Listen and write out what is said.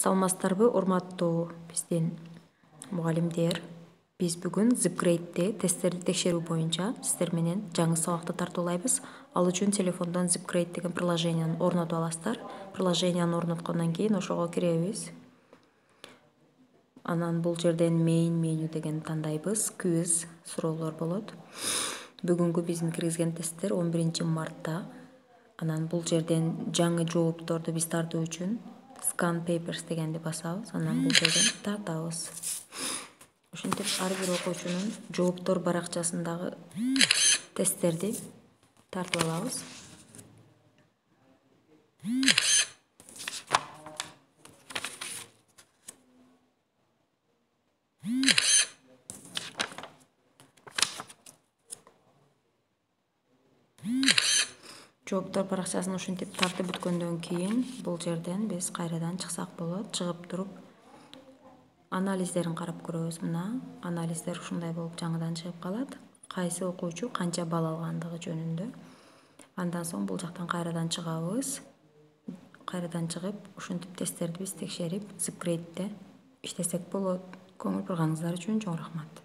Саламатсыздарбы, урматтуу биздин мугалимдер. Биз бүгүн ZipGrade'де тесттерди текшерүү боюнча сиздер менен жаңы сабакты тартуулайбыз. Ал үчүн телефондон ZipGrade деген приложенияны орнотуп аласыздар. Приложенияны орноткондон кийин ошого киребиз. Анан бул жерден main menu деген тандайбыз. Quiz суроолор болот. Бүгүнкү биздин киргизген тесттер 11 мартта. Анан бул жерден жаңы жоопторду биз тартуу үчүн Scan Papers дегенди басабыз. Анан бул жерден тартабыз. Ошентип ар бир окуучунун жооптор баракчасындагы тесттерди тартып алабыз. Жооптор баракчасын ушинтип тартып бүткөндөн кийин бул жерден биз кайрадан чыксак болот. Чыгып туруп анализдерин карап көрөбүз. Мына анализдер ушундай болуп жаңыдан чыгып калат. Кайсы окуучу канча балл алгандыгы жөнүндө. Андан соң бул жактан кайрадан чыгабыз. Кайрадан чыгып, ушинтип тесттерди биз текшерип, ZipGrade'де иштесек болот. Көңүл бурганыңыздар үчүн чоң рахмат.